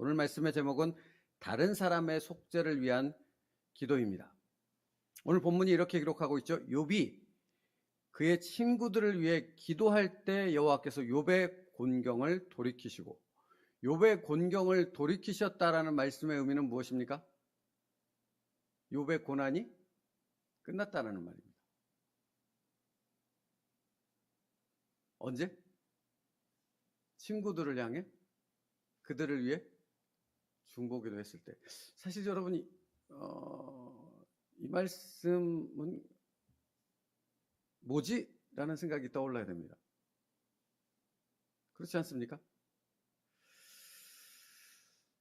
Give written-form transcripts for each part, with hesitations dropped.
오늘 말씀의 제목은 다른 사람의 속죄를 위한 기도입니다. 오늘 본문이 이렇게 기록하고 있죠. 욥이 그의 친구들을 위해 기도할 때 여호와께서 욥의 곤경을 돌이키시고, 욥의 곤경을 돌이키셨다라는 말씀의 의미는 무엇입니까? 욥의 고난이 끝났다라는 말입니다. 언제? 친구들을 향해 그들을 위해 중보기도 했을 때. 사실 여러분이 이 말씀은 뭐지? 라는 생각이 떠올라야 됩니다. 그렇지 않습니까?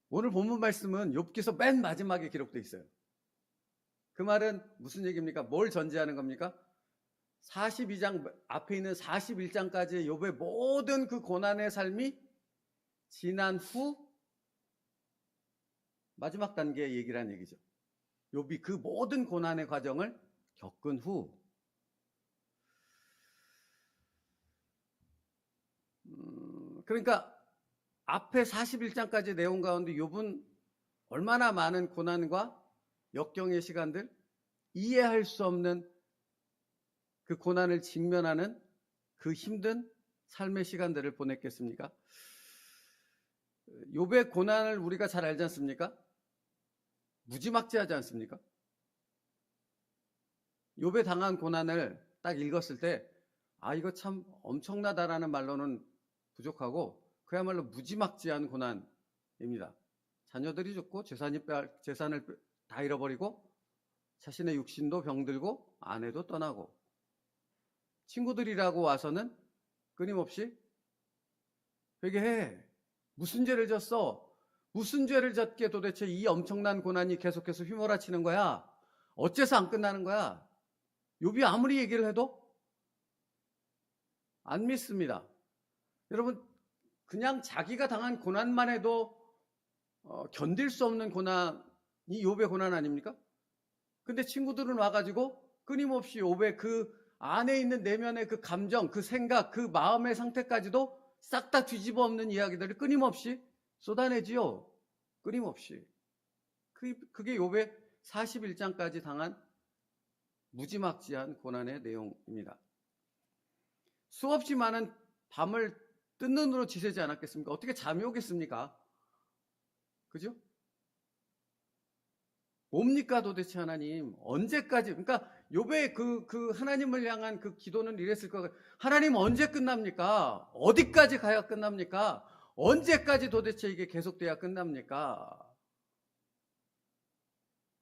오늘 본문 말씀은 욥기서 맨 마지막에 기록되어 있어요. 그 말은 무슨 얘기입니까? 뭘 전제하는 겁니까? 42장 앞에 있는 41장까지의 욥의 모든 그 고난의 삶이 지난 후 마지막 단계의 얘기란 얘기죠. 욥이 그 모든 고난의 과정을 겪은 후 그러니까 앞에 41장까지 내용 가운데 욥은 얼마나 많은 고난과 역경의 시간들, 이해할 수 없는 그 고난을 직면하는 그 힘든 삶의 시간들을 보냈겠습니까? 욥의 고난을 우리가 잘 알지 않습니까? 무지막지하지 않습니까? 욥의 당한 고난을 딱 읽었을 때 이거 참 엄청나다라는 말로는 부족하고 그야말로 무지막지한 고난입니다. 자녀들이 죽고 재산을 다 잃어버리고 자신의 육신도 병들고 아내도 떠나고 친구들이라고 와서는 끊임없이 회개해. 무슨 죄를 졌어? 무슨 죄를 졌기에 도대체 이 엄청난 고난이 계속해서 휘몰아치는 거야? 어째서 안 끝나는 거야? 욥이 아무리 얘기를 해도 안 믿습니다. 여러분, 그냥 자기가 당한 고난만 해도 견딜 수 없는 고난이 욥의 고난 아닙니까? 근데 친구들은 와가지고 끊임없이 욥의 그 안에 있는 내면의 그 감정, 그 생각, 그 마음의 상태까지도 싹 다 뒤집어 엎는 이야기들을 끊임없이 쏟아내지요. 끊임없이. 그게 욥의 41장까지 당한 무지막지한 고난의 내용입니다. 수없이 많은 밤을 뜬 눈으로 지새지 않았겠습니까? 어떻게 잠이 오겠습니까? 그죠? 뭡니까 도대체 하나님? 언제까지? 그러니까 욥의 그 하나님을 향한 그 기도는 이랬을 거예요. 하나님 언제 끝납니까? 어디까지 가야 끝납니까? 언제까지 도대체 이게 계속돼야 끝납니까?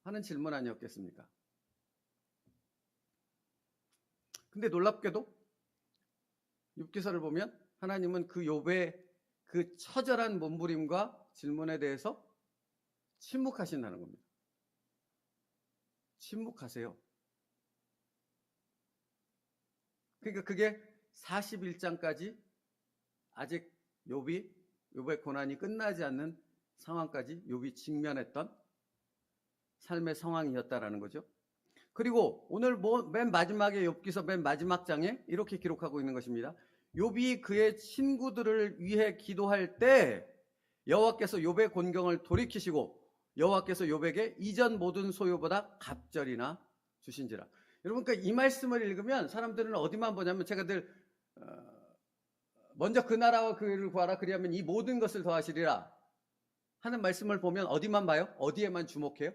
하는 질문 아니었겠습니까? 근데 놀랍게도 욥기서를 보면 하나님은 그 욥의 그 처절한 몸부림과 질문에 대해서 침묵하신다는 겁니다. 침묵하세요. 그러니까 그게 41장까지 아직 욥의 고난이 끝나지 않는 상황까지 욥이 직면했던 삶의 상황이었다라는 거죠. 그리고 오늘 맨 마지막에 욥기서 맨 마지막 장에 이렇게 기록하고 있는 것입니다. 욥이 그의 친구들을 위해 기도할 때 여호와께서 욥의 곤경을 돌이키시고 여호와께서 욥에게 이전 모든 소유보다 갑절이나 주신지라. 여러분, 그러니까 이 말씀을 읽으면 사람들은 어디만 보냐면 제가 늘 먼저 그 나라와 그 의를 구하라 그리하면 이 모든 것을 더하시리라 하는 말씀을 보면 어디만 봐요? 어디에만 주목해요?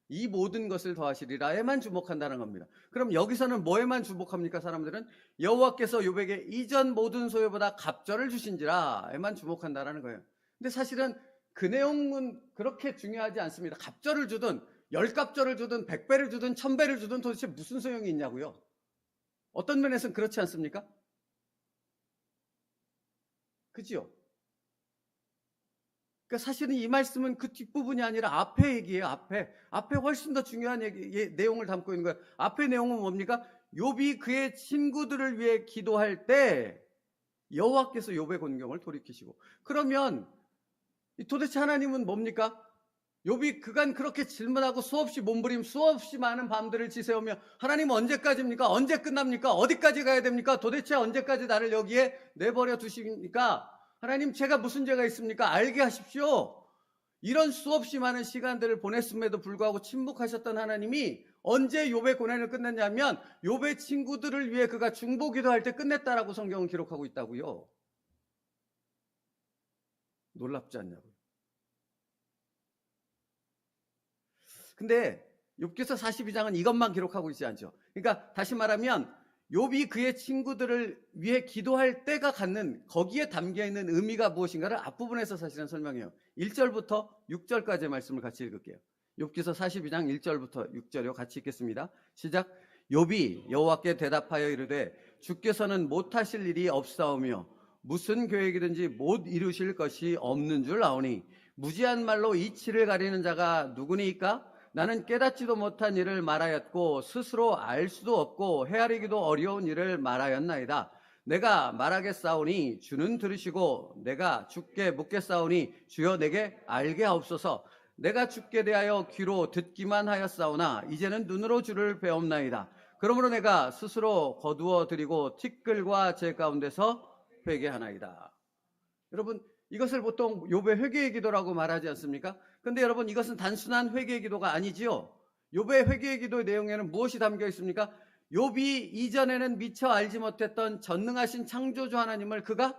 이 모든 것을 더하시리라에만 주목한다는 겁니다. 그럼 여기서는 뭐에만 주목합니까? 사람들은 여호와께서 욥에게 이전 모든 소유보다 갑절을 주신지라에만 주목한다는 거예요. 근데 사실은 그 내용은 그렇게 중요하지 않습니다. 갑절을 주든 10갑절을 주든 100배를 주든 1000배를 주든 도대체 무슨 소용이 있냐고요. 어떤 면에서는 그렇지 않습니까? 그지요? 그러니까 사실은 이 말씀은 그 뒷부분이 아니라 앞에 얘기예요. 앞에 훨씬 더 중요한 내용을 담고 있는 거예요. 앞의 내용은 뭡니까? 욥이 그의 친구들을 위해 기도할 때 여호와께서 욥의 곤경을 돌이키시고. 그러면 도대체 하나님은 뭡니까? 욥이 그간 그렇게 질문하고 수없이 몸부림, 수없이 많은 밤들을 지새우며 하나님 언제까지입니까? 언제 끝납니까? 어디까지 가야 됩니까? 도대체 언제까지 나를 여기에 내버려 두십니까? 하나님, 제가 무슨 죄가 있습니까? 알게 하십시오. 이런 수없이 많은 시간들을 보냈음에도 불구하고 침묵하셨던 하나님이 언제 욥의 고난을 끝냈냐면 욥의 친구들을 위해 그가 중보기도할 때 끝냈다라고 성경은 기록하고 있다고요. 놀랍지 않냐고요. 근데 욥기서 42장은 이것만 기록하고 있지 않죠. 그러니까 다시 말하면 욥이 그의 친구들을 위해 기도할 때가 갖는 거기에 담겨있는 의미가 무엇인가를 앞부분에서 사실은 설명해요. 1절부터 6절까지의 말씀을 같이 읽을게요. 욥기서 42장 1절부터 6절이요. 같이 읽겠습니다. 시작. 욥이 여호와께 대답하여 이르되 주께서는 못하실 일이 없사오며 무슨 계획이든지 못 이루실 것이 없는 줄 아오니 무지한 말로 이치를 가리는 자가 누구니이까? 나는 깨닫지도 못한 일을 말하였고 스스로 알 수도 없고 헤아리기도 어려운 일을 말하였나이다. 내가 말하겠사오니 주는 들으시고 내가 주께 묻겠사오니 주여 내게 알게 하옵소서. 내가 주께 대하여 귀로 듣기만 하였사오나 이제는 눈으로 주를 배옵나이다. 그러므로 내가 스스로 거두어 드리고 티끌과 제 가운데서 회개하나이다. 여러분, 이것을 보통 욥의 회개의 기도라고 말하지 않습니까? 근데 여러분, 이것은 단순한 회개의 기도가 아니지요. 욥의 회개의 기도의 내용에는 무엇이 담겨 있습니까? 욥이 이전에는 미처 알지 못했던 전능하신 창조주 하나님을 그가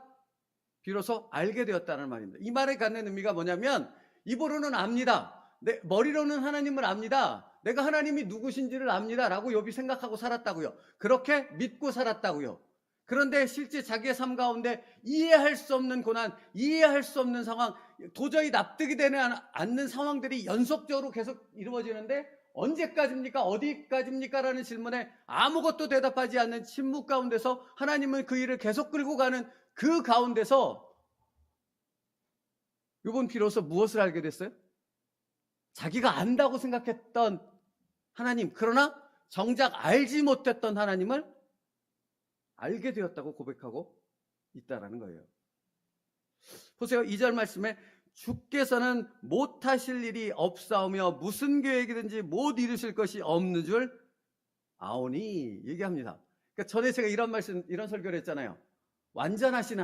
비로소 알게 되었다는 말입니다. 이 말에 갖는 의미가 뭐냐면 입으로는 압니다. 머리로는 하나님을 압니다. 내가 하나님이 누구신지를 압니다 라고 욥이 생각하고 살았다고요. 그렇게 믿고 살았다고요. 그런데 실제 자기의 삶 가운데 이해할 수 없는 고난, 이해할 수 없는 상황, 도저히 납득이 되지 않는 상황들이 연속적으로 계속 이루어지는데 언제까지입니까? 어디까지입니까? 라는 질문에 아무것도 대답하지 않는 침묵 가운데서 하나님은 그 일을 계속 끌고 가는 그 가운데서 욥은 비로소 무엇을 알게 됐어요? 자기가 안다고 생각했던 하나님, 그러나 정작 알지 못했던 하나님을 알게 되었다고 고백하고 있다라는 거예요. 보세요. 2절 말씀에 주께서는 못하실 일이 없사오며 무슨 계획이든지 못 이루실 것이 없는 줄 아오니 얘기합니다. 그러니까 전에 제가 이런 설교를 했잖아요. 완전하신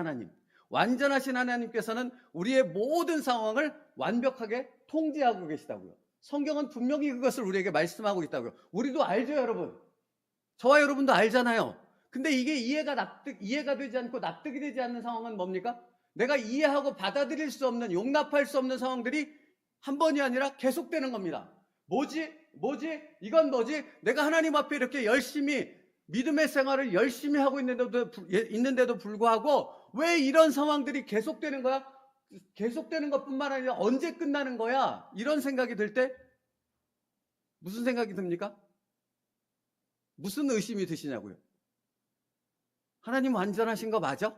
하나님께서는 우리의 모든 상황을 완벽하게 통제하고 계시다고요. 성경은 분명히 그것을 우리에게 말씀하고 있다고요. 우리도 알죠, 여러분. 저와 여러분도 알잖아요. 근데 이게 이해가 되지 않고 납득이 되지 않는 상황은 뭡니까? 내가 이해하고 받아들일 수 없는, 용납할 수 없는 상황들이 한 번이 아니라 계속되는 겁니다. 뭐지? 이건 뭐지? 내가 하나님 앞에 이렇게 열심히 믿음의 생활을 열심히 하고 있는데도 불구하고 왜 이런 상황들이 계속되는 거야? 계속되는 것뿐만 아니라 언제 끝나는 거야? 이런 생각이 들 때 무슨 생각이 듭니까? 무슨 의심이 드시냐고요? 하나님 완전하신 거 맞아?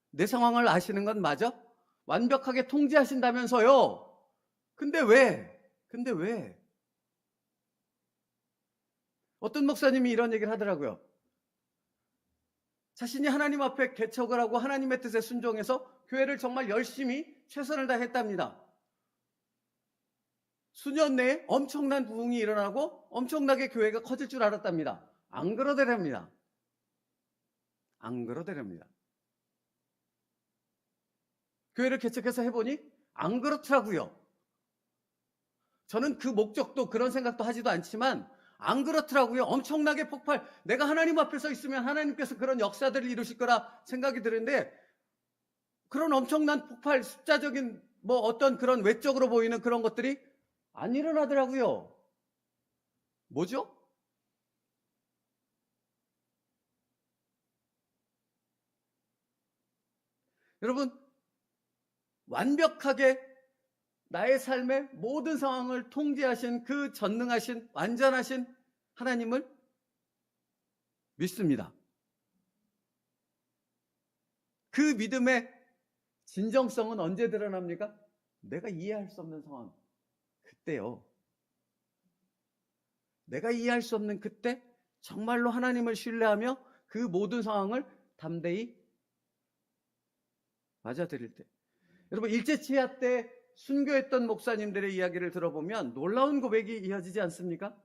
내 상황을 아시는 건 맞아? 완벽하게 통제하신다면서요? 근데 왜? 어떤 목사님이 이런 얘기를 하더라고요. 자신이 하나님 앞에 개척을 하고 하나님의 뜻에 순종해서 교회를 정말 열심히 최선을 다했답니다. 수년 내에 엄청난 부흥이 일어나고 엄청나게 교회가 커질 줄 알았답니다. 안 그러더랍니다. 교회를 개척해서 해보니 안 그렇더라고요. 저는 그 목적도 그런 생각도 하지도 않지만 안 그렇더라고요. 엄청나게 폭발, 내가 하나님 앞에 서 있으면 하나님께서 그런 역사들을 이루실 거라 생각이 드는데 그런 엄청난 폭발, 숫자적인 어떤 그런 외적으로 보이는 그런 것들이 안 일어나더라고요. 뭐죠? 여러분, 완벽하게 나의 삶의 모든 상황을 통제하신 그 전능하신 완전하신 하나님을 믿습니다. 그 믿음의 진정성은 언제 드러납니까? 내가 이해할 수 없는 상황, 그때요. 내가 이해할 수 없는 그때 정말로 하나님을 신뢰하며 그 모든 상황을 담대히 맞아들일 때. 여러분, 일제치하 때 순교했던 목사님들의 이야기를 들어보면 놀라운 고백이 이어지지 않습니까?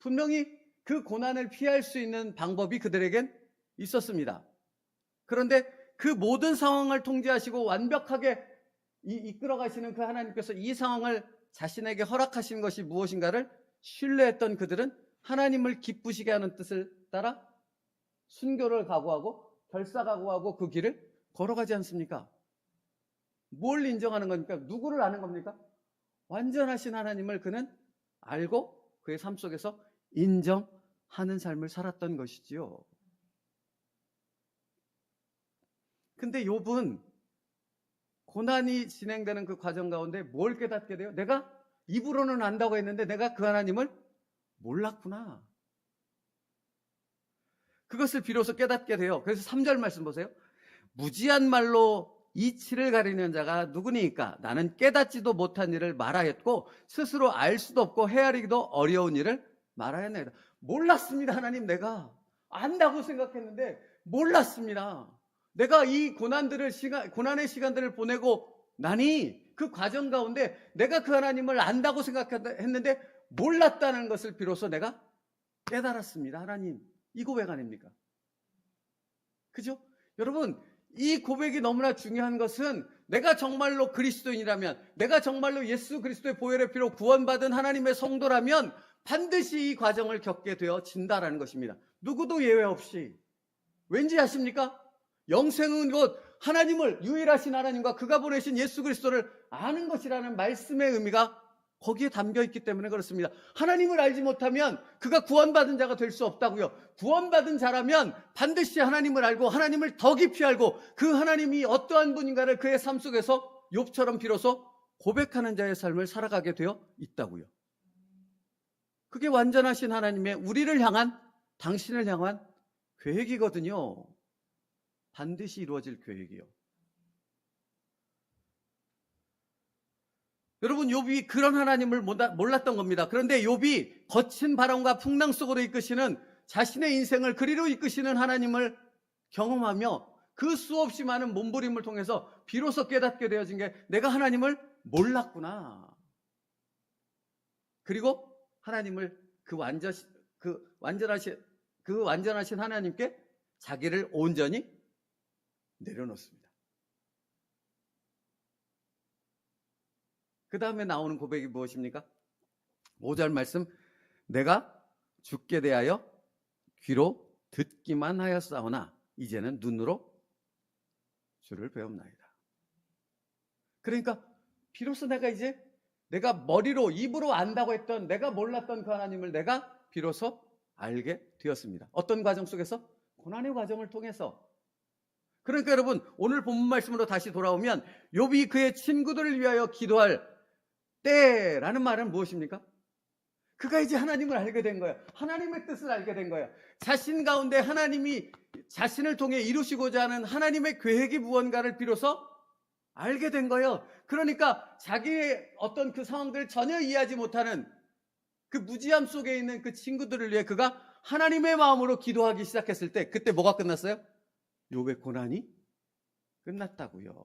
분명히 그 고난을 피할 수 있는 방법이 그들에겐 있었습니다. 그런데 그 모든 상황을 통제하시고 완벽하게 이끌어 가시는 그 하나님께서 이 상황을 자신에게 허락하신 것이 무엇인가를 신뢰했던 그들은 하나님을 기쁘시게 하는 뜻을 따라 순교를 각오하고 결사 각오하고 그 길을 걸어가지 않습니까? 뭘 인정하는 겁니까? 누구를 아는 겁니까? 완전하신 하나님을 그는 알고 그의 삶 속에서 인정하는 삶을 살았던 것이지요. 근데 욥은 고난이 진행되는 그 과정 가운데 뭘 깨닫게 돼요? 내가 입으로는 안다고 했는데 내가 그 하나님을 몰랐구나. 그것을 비로소 깨닫게 돼요. 그래서 3절 말씀 보세요. 무지한 말로 이치를 가리는 자가 누구니까? 나는 깨닫지도 못한 일을 말하였고 스스로 알 수도 없고 헤아리기도 어려운 일을 말하였나이다. 몰랐습니다. 하나님, 내가 안다고 생각했는데 몰랐습니다. 내가 이 고난의 시간들을 보내고 나니 그 과정 가운데 내가 그 하나님을 안다고 생각했는데 몰랐다는 것을 비로소 내가 깨달았습니다. 하나님, 이 고백 아닙니까? 그죠? 여러분, 이 고백이 너무나 중요한 것은 내가 정말로 그리스도인이라면, 내가 정말로 예수 그리스도의 보혈의 피로 구원받은 하나님의 성도라면 반드시 이 과정을 겪게 되어진다라는 것입니다. 누구도 예외 없이. 왠지 아십니까? 영생은 곧 하나님을, 유일하신 하나님과 그가 보내신 예수 그리스도를 아는 것이라는 말씀의 의미가 거기에 담겨 있기 때문에 그렇습니다. 하나님을 알지 못하면 그가 구원받은 자가 될 수 없다고요. 구원받은 자라면 반드시 하나님을 알고 하나님을 더 깊이 알고 그 하나님이 어떠한 분인가를 그의 삶 속에서 욥처럼 비로소 고백하는 자의 삶을 살아가게 되어 있다고요. 그게 완전하신 하나님의 우리를 향한, 당신을 향한 계획이거든요. 반드시 이루어질 계획이요. 여러분, 욥이 그런 하나님을 몰랐던 겁니다. 그런데 욥이 거친 바람과 풍랑 속으로 이끄시는, 자신의 인생을 그리로 이끄시는 하나님을 경험하며 그 수없이 많은 몸부림을 통해서 비로소 깨닫게 되어진 게 내가 하나님을 몰랐구나. 그리고 하나님을 그 완전하신 하나님께 자기를 온전히 내려놓습니다. 그 다음에 나오는 고백이 무엇입니까? 5절 말씀, 내가 주께 대하여 귀로 듣기만 하였사오나 이제는 눈으로 주를 배웁나이다. 그러니까 비로소 내가 머리로, 입으로 안다고 했던, 내가 몰랐던 그 하나님을 내가 비로소 알게 되었습니다. 어떤 과정 속에서? 고난의 과정을 통해서. 그러니까 여러분, 오늘 본문 말씀으로 다시 돌아오면 욥이 그의 친구들을 위하여 기도할 때라는 말은 무엇입니까? 그가 이제 하나님을 알게 된 거예요. 하나님의 뜻을 알게 된 거예요. 자신 가운데 하나님이 자신을 통해 이루시고자 하는 하나님의 계획이 무언가를 비로소 알게 된 거예요. 그러니까 자기의 어떤 그 상황들을 전혀 이해하지 못하는 그 무지함 속에 있는 그 친구들을 위해 그가 하나님의 마음으로 기도하기 시작했을 때 그때 뭐가 끝났어요? 욥의 고난이 끝났다고요.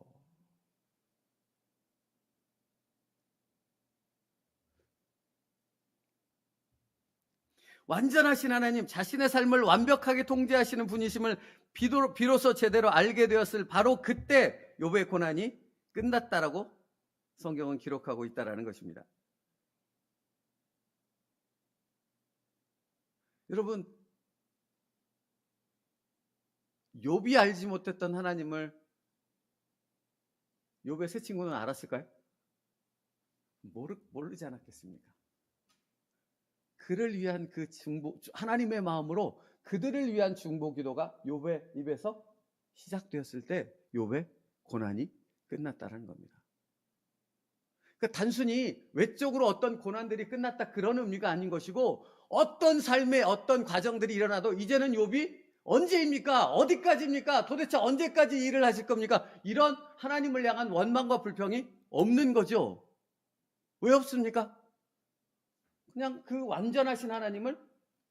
완전하신 하나님, 자신의 삶을 완벽하게 통제하시는 분이심을 비로소 제대로 알게 되었을 바로 그때 욥의 고난이 끝났다라고 성경은 기록하고 있다라는 것입니다. 여러분, 욥이 알지 못했던 하나님을 욥의 세 친구는 알았을까요? 모르지 않았겠습니까? 그를 위한 그 하나님의 마음으로 그들을 위한 중보 기도가 욥의 입에서 시작되었을 때 욥의 고난이 끝났다는 겁니다. 그러니까 단순히 외적으로 어떤 고난들이 끝났다 그런 의미가 아닌 것이고, 어떤 삶의 어떤 과정들이 일어나도 이제는 욥이 언제입니까? 어디까지입니까? 도대체 언제까지 일을 하실 겁니까? 이런 하나님을 향한 원망과 불평이 없는 거죠. 왜 없습니까? 그냥 그 완전하신 하나님을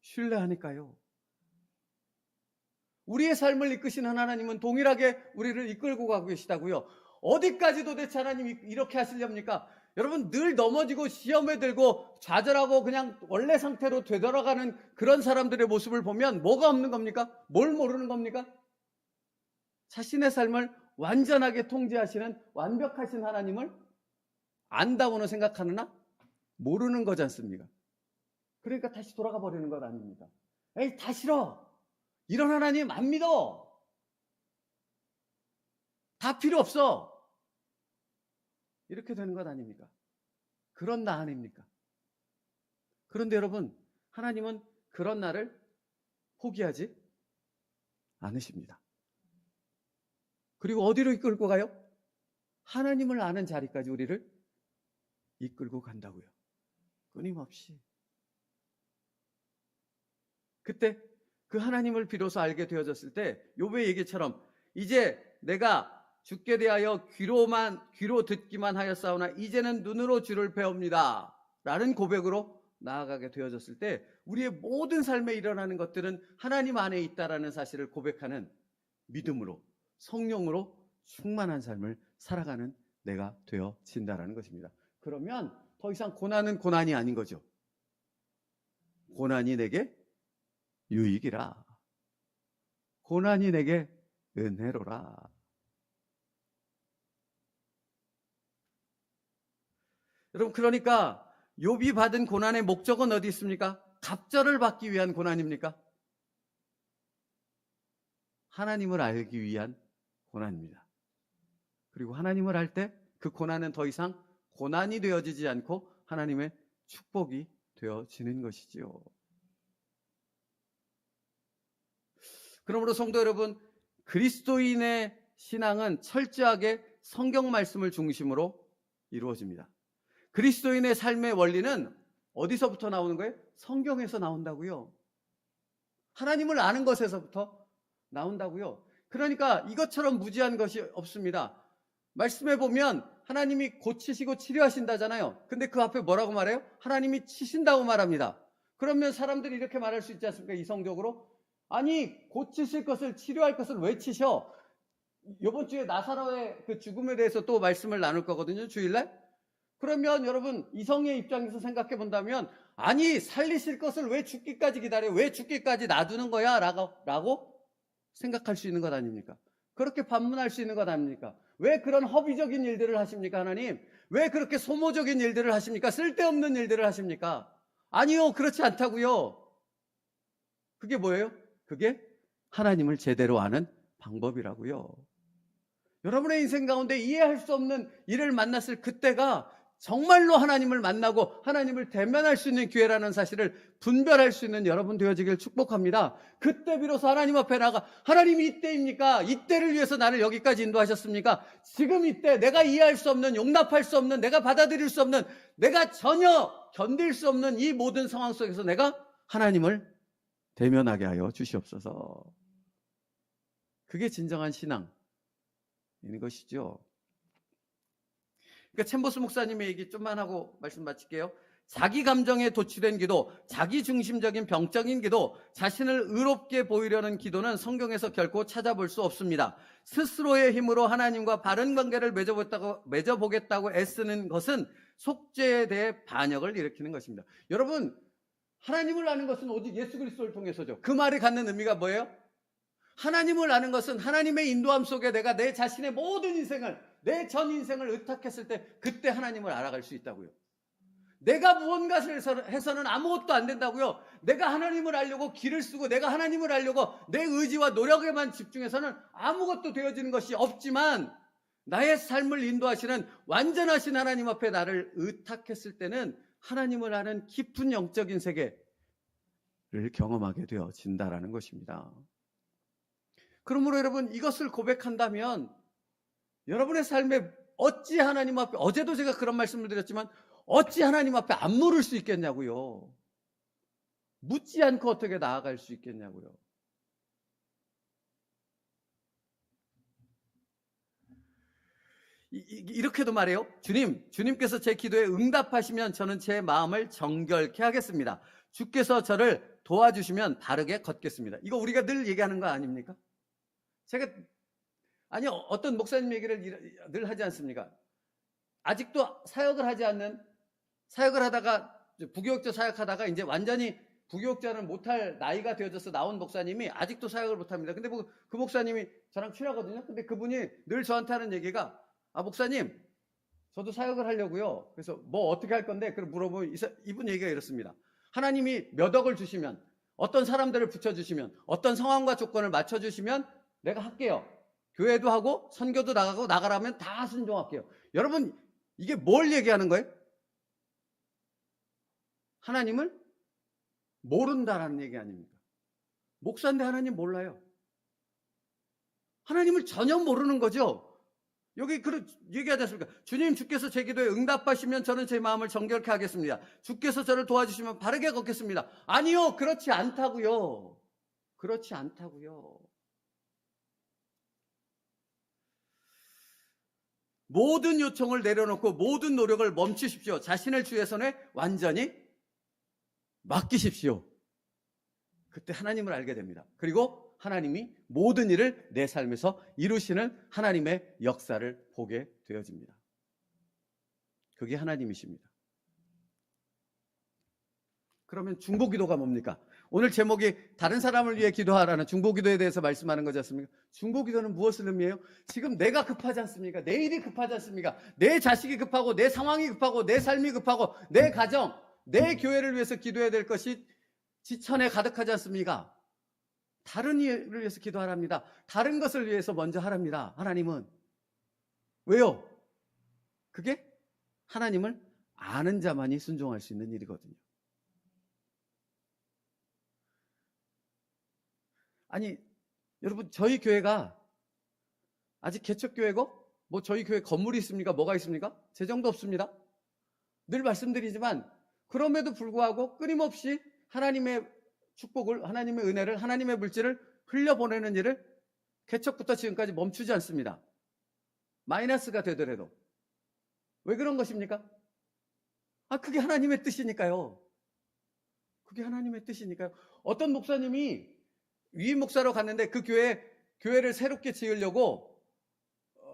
신뢰하니까요. 우리의 삶을 이끄시는 하나님은 동일하게 우리를 이끌고 가고 계시다고요. 어디까지 도대체 하나님이 이렇게 하시렵니까? 여러분, 늘 넘어지고 시험에 들고 좌절하고 그냥 원래 상태로 되돌아가는 그런 사람들의 모습을 보면 뭐가 없는 겁니까? 뭘 모르는 겁니까? 자신의 삶을 완전하게 통제하시는 완벽하신 하나님을 안다고는 생각하느나 모르는 거지 않습니까? 그러니까 다시 돌아가 버리는 것 아닙니까? 에이, 다 싫어. 이런 하나님 안 믿어. 다 필요 없어. 이렇게 되는 것 아닙니까? 그런 나 아닙니까? 그런데 여러분, 하나님은 그런 나를 포기하지 않으십니다. 그리고 어디로 이끌고 가요? 하나님을 아는 자리까지 우리를 이끌고 간다고요. 끊임없이. 그때 그 하나님을 비로소 알게 되어졌을 때 욥의 얘기처럼 이제 내가 주께 대하여 귀로 듣기만 하였사오나 이제는 눈으로 주를 배웁니다 라는 고백으로 나아가게 되어졌을 때 우리의 모든 삶에 일어나는 것들은 하나님 안에 있다라는 사실을 고백하는 믿음으로 성령으로 충만한 삶을 살아가는 내가 되어진다라는 것입니다. 그러면 더 이상 고난은 고난이 아닌 거죠. 고난이 내게 유익이라. 고난이 내게 은혜로라. 여러분, 그러니까 욥이 받은 고난의 목적은 어디 있습니까? 갑절을 받기 위한 고난입니까? 하나님을 알기 위한 고난입니다. 그리고 하나님을 알 때 그 고난은 더 이상 고난이 되어지지 않고 하나님의 축복이 되어지는 것이지요. 그러므로 성도 여러분, 그리스도인의 신앙은 철저하게 성경 말씀을 중심으로 이루어집니다. 그리스도인의 삶의 원리는 어디서부터 나오는 거예요? 성경에서 나온다고요. 하나님을 아는 것에서부터 나온다고요. 그러니까 이것처럼 무지한 것이 없습니다. 말씀해 보면 하나님이 고치시고 치료하신다잖아요. 근데 그 앞에 뭐라고 말해요? 하나님이 치신다고 말합니다. 그러면 사람들이 이렇게 말할 수 있지 않습니까? 이성적으로. 아니, 고치실 것을, 치료할 것을 왜 치셔? 이번 주에 나사로의 그 죽음에 대해서 또 말씀을 나눌 거거든요, 주일날. 그러면 여러분, 이성의 입장에서 생각해 본다면, 아니, 살리실 것을 왜 죽기까지 기다려? 왜 죽기까지 놔두는 거야? 라고 생각할 수 있는 것 아닙니까? 그렇게 반문할 수 있는 것 아닙니까? 왜 그런 허비적인 일들을 하십니까, 하나님? 왜 그렇게 소모적인 일들을 하십니까? 쓸데없는 일들을 하십니까? 아니요, 그렇지 않다고요. 그게 뭐예요? 그게 하나님을 제대로 아는 방법이라고요. 여러분의 인생 가운데 이해할 수 없는 일을 만났을 그때가 정말로 하나님을 만나고 하나님을 대면할 수 있는 기회라는 사실을 분별할 수 있는 여러분 되어지길 축복합니다. 그때 비로소 하나님 앞에 나가, 하나님이 이때입니까? 이때를 위해서 나를 여기까지 인도하셨습니까? 지금 이때 내가 이해할 수 없는, 용납할 수 없는, 내가 받아들일 수 없는, 내가 전혀 견딜 수 없는 이 모든 상황 속에서 내가 하나님을 대면하게 하여 주시옵소서. 그게 진정한 신앙인 것이죠. 그러니까 챔버스 목사님의 얘기 좀만 하고 말씀 마칠게요. 자기 감정에 도취된 기도, 자기 중심적인 병적인 기도, 자신을 의롭게 보이려는 기도는 성경에서 결코 찾아볼 수 없습니다. 스스로의 힘으로 하나님과 바른 관계를 맺어보겠다고 애쓰는 것은 속죄에 대해 반역을 일으키는 것입니다. 여러분, 하나님을 아는 것은 오직 예수 그리스도를 통해서죠. 그 말이 갖는 의미가 뭐예요? 하나님을 아는 것은 하나님의 인도함 속에 내가 내 자신의 모든 인생을, 내 전 인생을 의탁했을 때 그때 하나님을 알아갈 수 있다고요. 내가 무언가를 해서는 아무것도 안 된다고요. 내가 하나님을 알려고 길을 쓰고 내가 하나님을 알려고 내 의지와 노력에만 집중해서는 아무것도 되어지는 것이 없지만 나의 삶을 인도하시는 완전하신 하나님 앞에 나를 의탁했을 때는 하나님을 아는 깊은 영적인 세계를 경험하게 되어진다라는 것입니다. 그러므로 여러분, 이것을 고백한다면 여러분의 삶에 어찌 하나님 앞에, 어제도 제가 그런 말씀을 드렸지만 어찌 하나님 앞에 안 물을 수 있겠냐고요. 묻지 않고 어떻게 나아갈 수 있겠냐고요. 이렇게도 말해요. 주님께서 제 기도에 응답하시면 저는 제 마음을 정결케 하겠습니다. 주께서 저를 도와주시면 바르게 걷겠습니다. 이거 우리가 늘 얘기하는 거 아닙니까? 어떤 목사님 얘기를 늘 하지 않습니까? 아직도 사역을 하다가 부교육자 사역하다가 이제 완전히 부교육자는 못할 나이가 되어져서 나온 목사님이 아직도 사역을 못합니다. 근데 그 목사님이 저랑 친하거든요. 근데 그분이 늘 저한테 하는 얘기가, 목사님, 저도 사역을 하려고요. 그래서 뭐 어떻게 할 건데? 그걸 물어보면 이분 얘기가 이렇습니다. 하나님이 몇 억을 주시면, 어떤 사람들을 붙여주시면, 어떤 상황과 조건을 맞춰주시면 내가 할게요. 교회도 하고 선교도 나가고 나가라면 다 순종할게요. 여러분, 이게 뭘 얘기하는 거예요? 하나님을 모른다라는 얘기 아닙니까? 목사인데 하나님 몰라요. 하나님을 전혀 모르는 거죠. 여기 얘기하지 않습니까? 주님, 주께서 제 기도에 응답하시면 저는 제 마음을 정결케 하겠습니다. 주께서 저를 도와주시면 바르게 걷겠습니다. 아니요, 그렇지 않다고요. 그렇지 않다고요. 모든 요청을 내려놓고 모든 노력을 멈추십시오. 자신을 주의 손에 완전히 맡기십시오. 그때 하나님을 알게 됩니다. 그리고 하나님이 모든 일을 내 삶에서 이루시는 하나님의 역사를 보게 되어집니다. 그게 하나님이십니다. 그러면 중보기도가 뭡니까? 오늘 제목이 다른 사람을 위해 기도하라는 중보기도에 대해서 말씀하는 거지 않습니까? 중보기도는 무엇을 의미해요? 지금 내가 급하지 않습니까? 내 일이 급하지 않습니까? 내 자식이 급하고 내 상황이 급하고 내 삶이 급하고 내 가정, 내 교회를 위해서 기도해야 될 것이 지천에 가득하지 않습니까? 다른 일을 위해서 기도하랍니다. 다른 것을 위해서 먼저 하랍니다. 하나님은. 왜요? 그게 하나님을 아는 자만이 순종할 수 있는 일이거든요. 아니, 여러분, 저희 교회가 아직 개척교회고 뭐 저희 교회 건물이 있습니까? 뭐가 있습니까? 재정도 없습니다. 늘 말씀드리지만 그럼에도 불구하고 끊임없이 하나님의 축복을, 하나님의 은혜를, 하나님의 물질을 흘려보내는 일을 개척부터 지금까지 멈추지 않습니다. 마이너스가 되더라도. 왜 그런 것입니까? 그게 하나님의 뜻이니까요. 그게 하나님의 뜻이니까요. 어떤 목사님이 위임 목사로 갔는데 그 교회를 새롭게 지으려고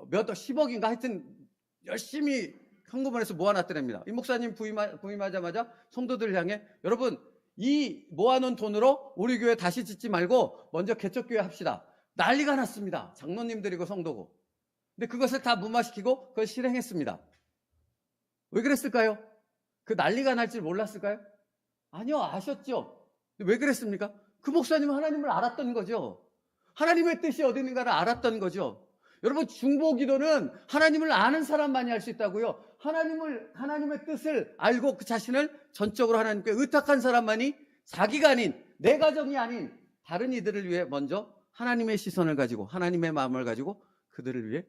몇 10억인가 하여튼 열심히 현금원에서 모아놨더랍니다. 이 목사님 부임하자마자 성도들을 향해, 여러분, 이 모아놓은 돈으로 우리 교회 다시 짓지 말고 먼저 개척교회 합시다. 난리가 났습니다. 장로님들이고 성도고. 근데 그것을 다 무마시키고 그걸 실행했습니다. 왜 그랬을까요? 그 난리가 날 줄 몰랐을까요? 아니요, 아셨죠. 왜 그랬습니까? 그 목사님은 하나님을 알았던 거죠. 하나님의 뜻이 어디 있는가를 알았던 거죠. 여러분, 중보기도는 하나님을 아는 사람만이 할 수 있다고요. 하나님의 뜻을 알고 그 자신을 전적으로 하나님께 의탁한 사람만이 자기가 아닌, 내 가정이 아닌 다른 이들을 위해 먼저 하나님의 시선을 가지고, 하나님의 마음을 가지고 그들을 위해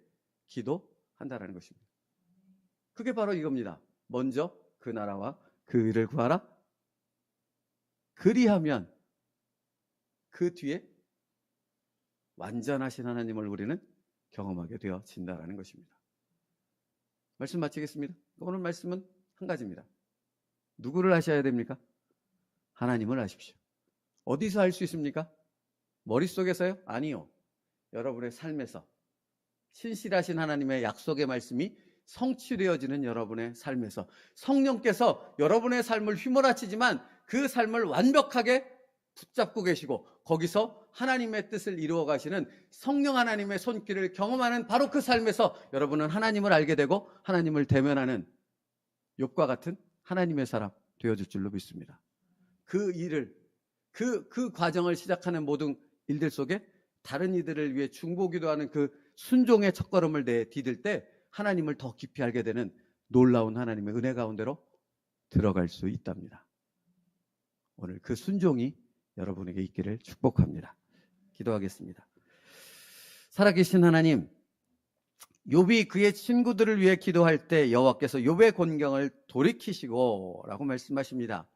기도한다라는 것입니다. 그게 바로 이겁니다. 먼저 그 나라와 그 의를 구하라. 그리하면 그 뒤에 완전하신 하나님을 우리는 경험하게 되어진다라는 것입니다. 말씀 마치겠습니다. 오늘 말씀은 한 가지입니다. 누구를 아셔야 됩니까? 하나님을 아십시오. 어디서 알 수 있습니까? 머릿속에서요? 아니요. 여러분의 삶에서 신실하신 하나님의 약속의 말씀이 성취되어지는 여러분의 삶에서 성령께서 여러분의 삶을 휘몰아치지만 그 삶을 완벽하게 붙잡고 계시고 거기서 하나님의 뜻을 이루어 가시는 성령 하나님의 손길을 경험하는 바로 그 삶에서 여러분은 하나님을 알게 되고 하나님을 대면하는 욥과 같은 하나님의 사람 되어질 줄로 믿습니다. 그 일을, 그 과정을 시작하는 모든 일들 속에 다른 이들을 위해 중보기도하는 그 순종의 첫걸음을 디딜 때 하나님을 더 깊이 알게 되는 놀라운 하나님의 은혜 가운데로 들어갈 수 있답니다. 오늘 그 순종이 여러분에게 있기를 축복합니다. 기도하겠습니다. 살아계신 하나님, 욥이 그의 친구들을 위해 기도할 때 여호와께서 욥의 곤경을 돌이키시고 라고 말씀하십니다.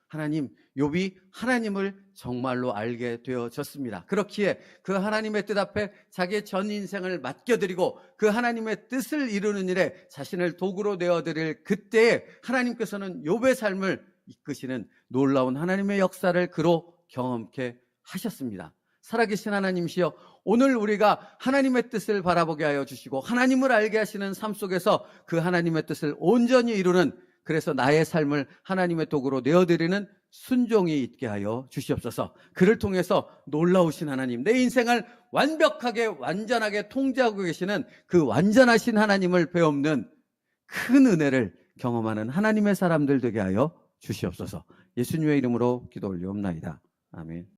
하나님, 욥이 하나님을 정말로 알게 되어졌습니다. 그렇기에 그 하나님의 뜻 앞에 자기의 전 인생을 맡겨드리고 그 하나님의 뜻을 이루는 일에 자신을 도구로 내어드릴 그때에 하나님께서는 욥의 삶을 이끄시는 놀라운 하나님의 역사를 그로 경험케 하셨습니다. 살아계신 하나님이시여, 오늘 우리가 하나님의 뜻을 바라보게 하여 주시고 하나님을 알게 하시는 삶 속에서 그 하나님의 뜻을 온전히 이루는 그래서 나의 삶을 하나님의 도구로 내어드리는 순종이 있게 하여 주시옵소서. 그를 통해서 놀라우신 하나님, 내 인생을 완벽하게 완전하게 통제하고 계시는 그 완전하신 하나님을 배움는 큰 은혜를 경험하는 하나님의 사람들 되게 하여 주시옵소서. 예수님의 이름으로 기도 올리옵나이다. 아멘.